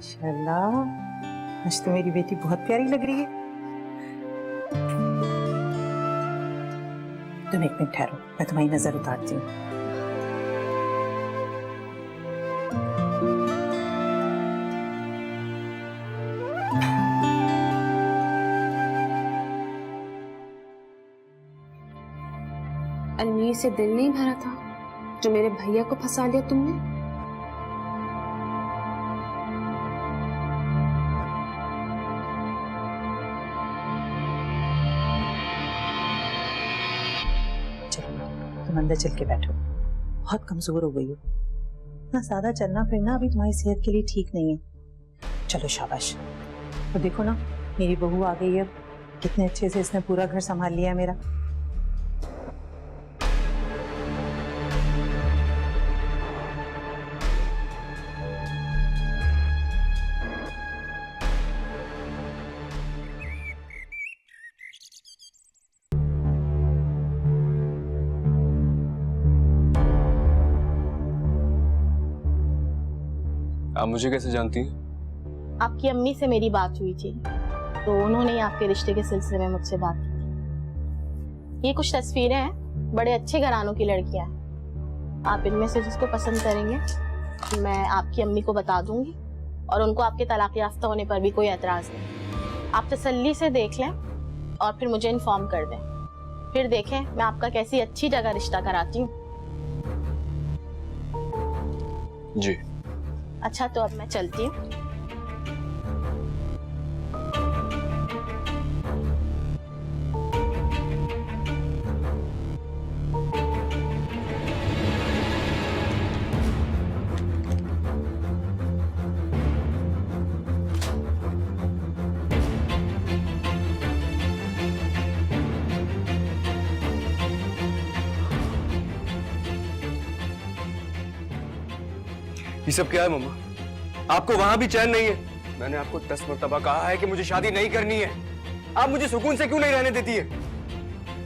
माशाल्लाह, आज तो मेरी बेटी बहुत प्यारी लग रही है। तुम एक मिनट ठहरो, मैं तुम्हारी नजर उतारती हूँ। अलमीर से दिल नहीं भरा था जो मेरे भैया को फंसा लिया तुमने। चलो तुम अंदर चल के बैठो, बहुत कमजोर हो गई हो ना, ज्यादा चलना फिरना अभी तुम्हारी सेहत के लिए ठीक नहीं है। चलो शाबाश। और देखो ना, मेरी बहू आ गई है, कितने अच्छे से इसने पूरा घर संभाल लिया है मेरा। आप मुझे कैसे जानती हैं? आपकी अम्मी से मेरी बात हुई थी तो उन्होंने ही आपके रिश्ते के सिलसिले में मुझसे बात की थी। ये कुछ तस्वीरें हैं, बड़े अच्छे घरानों की लड़कियां हैं। आप इनमें से जिसको पसंद करेंगे मैं आपकी अम्मी को बता दूंगी और उनको आपके तलाक याफ्ता होने पर भी कोई एतराज नहीं। आप तसल्ली से देख लें और फिर मुझे इन्फॉर्म कर दें, फिर देखें मैं आपका कैसी अच्छी जगह रिश्ता कराती हूँ। जी। अच्छा तो अब मैं चलती हूँ। ये सब क्या है मम्मा? आपको वहां भी चैन नहीं है? मैंने आपको 10 मरतबा कहा है कि मुझे शादी नहीं करनी है। आप मुझे सुकून से क्यों नहीं रहने देती है?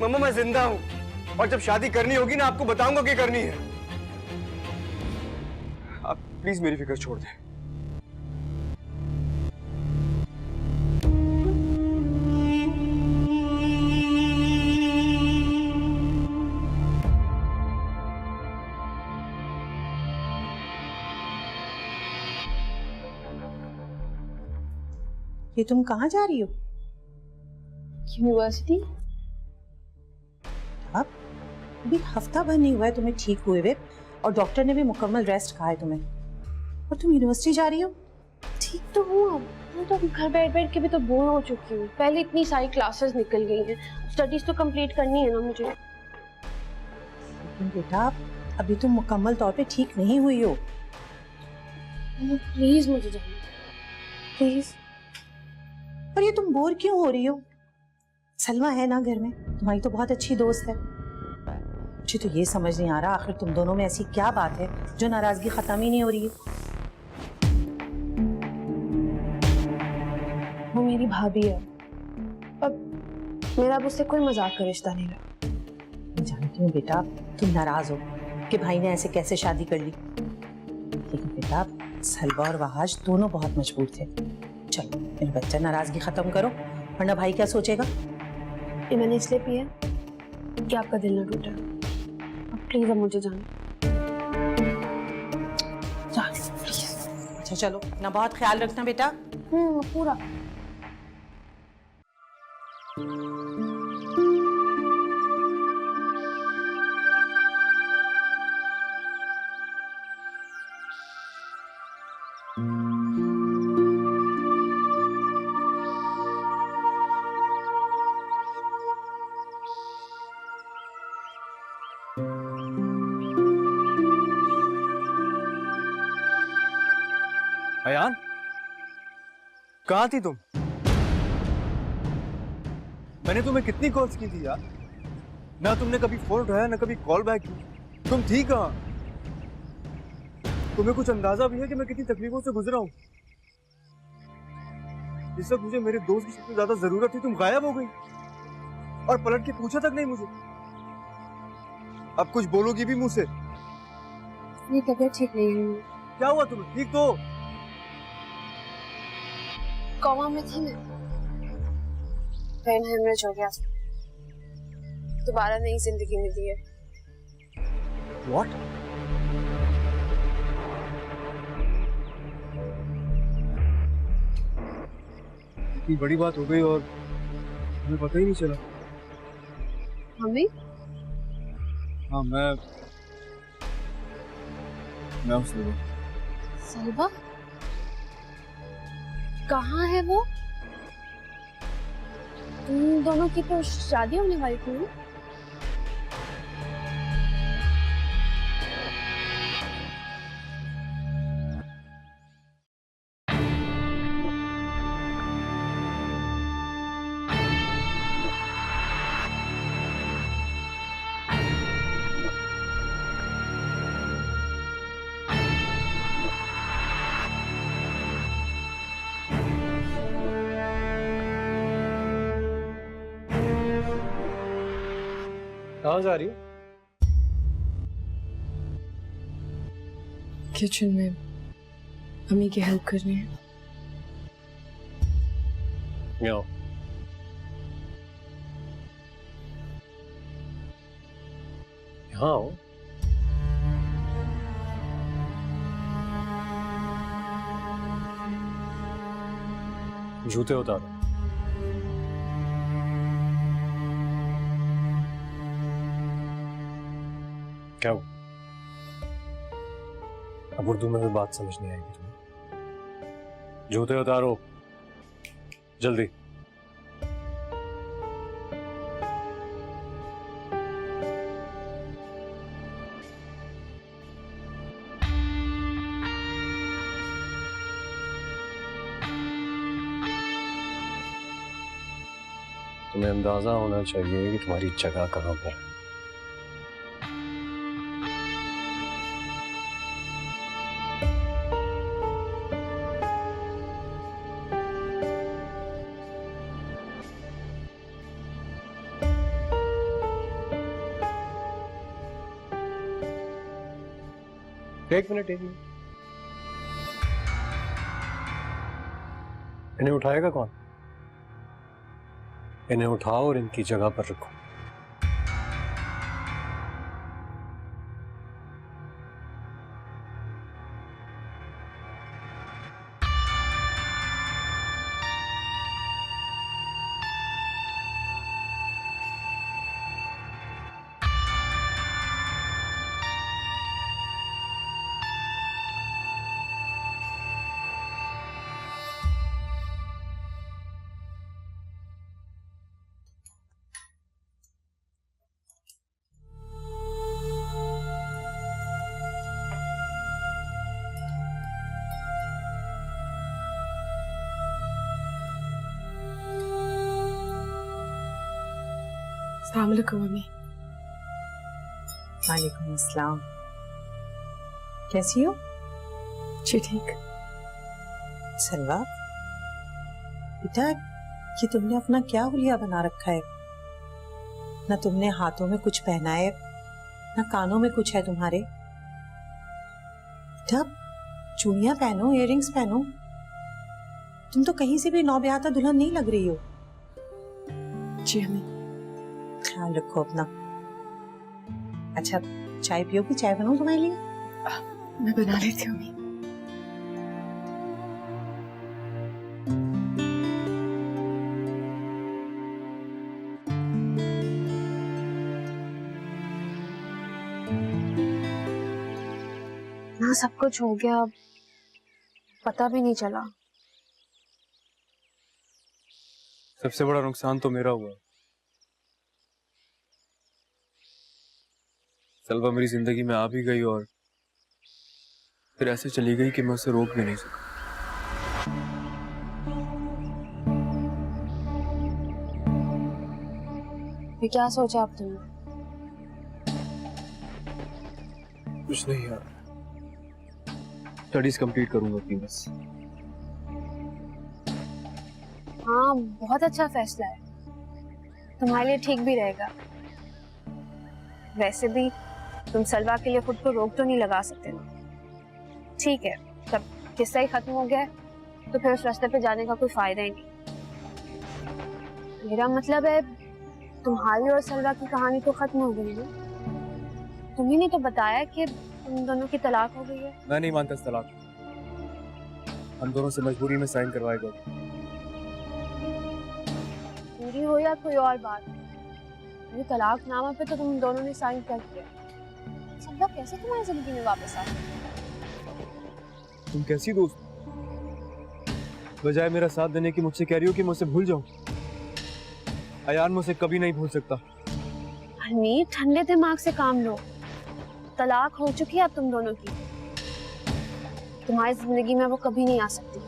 मम्मा मैं जिंदा हूं और जब शादी करनी होगी ना आपको बताऊंगा कि करनी है। आप प्लीज मेरी फिक्र छोड़ दें। ये तुम कहाँ जा रही हो? यूनिवर्सिटी। अब अभी हफ्ता भर नहीं हुआ है तुम्हें ठीक हुए हुए, और डॉक्टर ने भी मुकम्मल रेस्ट कहा है तुम्हें, और तुम यूनिवर्सिटी जा रही हो? ठीक तो हूँ, अब मैं तो घर बैठ बैठ के भी तो बोर हो चुकी हूँ। पहले इतनी सारी क्लासेस निकल गई हैं, स्टडीज तो कंप्लीट करनी है ना मुझे। लेकिन बेटा अभी तुम मुकम्मल तौर पे ठीक नहीं हुई हो। प्लीज मुझे जाने, प्लीज। और ये तुम बोर क्यों हो रही हो? सलमा है ना घर में, तुम्हारी तो बहुत अच्छी दोस्त है। मुझे तो ये समझ नहीं आ रहा आखिर तुम दोनों में ऐसी क्या बात है जो नाराजगी खत्म ही नहीं हो रही है। वो मेरी भाभी है, अब मेरा अब उससे कोई मजाक का रिश्ता नहीं रहा। मैं जानती हूँ बेटा तुम नाराज हो कि भाई ने ऐसे कैसे शादी कर ली, लेकिन बेटा सलवा और वहाज दोनों बहुत मजबूर थे। चलो मेरे बच्चा नाराजगी खत्म करो, वरना भाई क्या सोचेगा। ये मैंने इसलिए पिया कि आपका दिल ना टूटा। अब प्लीज अब मुझे जाने, प्लीज। अच्छा चलो, अपना बहुत ख्याल रखना बेटा। पूरा। अयान, कहाँ थी तुम? मैंने तुम्हें कितनी कॉल्स की थी यार, ना तुमने कभी फोन उठाया ना कभी कॉल बैक की। तुम थी कहाँ? तुम्हें कुछ अंदाजा भी है कि मैं कितनी तकलीफों से गुजरा हूँ? जिस वक्त मुझे मेरे दोस्त की सबसे ज्यादा जरूरत थी तुम गायब हो गई और पलट के पूछा तक नहीं मुझे। अब कुछ बोलोगी भी मुंह से? मेरी तबीयत ठीक नहीं है। क्या हुआ तुम्हें? ठीक तो? कोमा में थी मैं, ब्रेन हेमरेज हो गया, दोबारा नई जिंदगी मिली है। What? इतनी बड़ी बात हो गई और हमें पता ही नहीं चला। हमें? हाँ, मैं उससे सलवा कहाँ है वो? तुम दोनों की तो शादी होने वाली थी ना? कहाँ जा रही हो? किचन में मम्मी की हेल्प करनी है। यहाँ आओ। जूते उतारो। क्या हो? अब उर्दू में भी बात समझ नहीं आएगी तुम्हें। जूते उतारो जल्दी। तुम्हें अंदाजा होना चाहिए कि तुम्हारी जगह कहां पर है। एक मिनट इन्हें उठाएगा कौन? इन्हें उठाओ और इनकी जगह पर रखो। अस्सलाम वालेकुम मम्मी। वालेकुम अस्सलाम। कैसी हो? जी ठीक। सलवा बेटा, ये तुमने अपना क्या हुलिया बना रखा है? ना तुमने हाथों में कुछ पहना है, ना कानों में कुछ है तुम्हारे। बेटा चूड़ियां पहनो, इयररिंग्स पहनो। तुम तो कहीं से भी नौब्याता दुल्हन नहीं लग रही हो। जी हमें ख्याल रखो अपना। अच्छा चाय पियोगी? चाय बनाऊं तुम्हारे लिए? मैं बना लेती हूँ। ना सब कुछ हो गया, पता भी नहीं चला। सबसे बड़ा नुकसान तो मेरा हुआ। सलवा मेरी जिंदगी में आ भी गई और फिर ऐसे चली गई कि मैं उसे रोक भी नहीं सका। ये क्या सोचा आप तुमने? कुछ नहीं यार, स्टडीज कंप्लीट करूंगा अपनी बस। हाँ बहुत अच्छा फैसला है, तुम्हारे लिए ठीक भी रहेगा। वैसे भी तुम सलवा के लिए खुद को रोक तो नहीं लगा सकते ना। ठीक है, तब किस्सा ही खत्म हो गया है, तो फिर उस रास्ते पे जाने का कोई फायदा ही नहीं। मेरा मतलब है तुम्हारी और सलवा की कहानी तो खत्म हो गई है। तुम्ही ने तो बताया कि तुम दोनों की तलाक हो गई है। मैं नहीं मानता इस तलाक। हम दोनों से मजबूरी में साइन करवाए गए। पूरी हो या कोई और बात, ये तलाकनामा पे तो तुम दोनों ने साइन कर दिया। सलवा कैसे तुम्हारी जिंदगी में वापस आ गई? तुम कैसी दोस्त, बजाय मेरा साथ देने की मुझसे कह रही हो कि मैं उसे भूल जाऊं। अयान मुझे कभी नहीं भूल सकता। हनीफ, ठंडे दिमाग से काम लो। तलाक हो चुकी है अब तुम दोनों की। तुम्हारी जिंदगी में वो कभी नहीं आ सकती।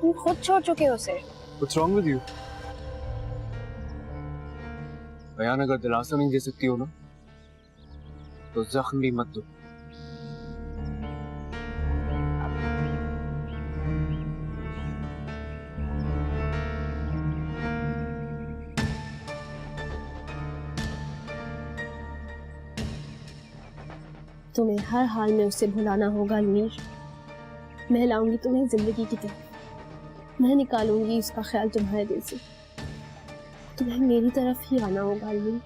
तुम खुद छोड़ चुके हो उसे। What's wrong with you? Ayan, अगर दिलासा नहीं दे सकती हो ना, तो जख्म भी मत दो। तुम्हें हर हाल में उसे भुलाना होगा अलमीर। मैं लाऊंगी तुम्हें जिंदगी की तरफ। मैं निकालूंगी उसका ख्याल तुम्हारे दिल से। तुम्हें मेरी तरफ ही आना होगा अलमीर।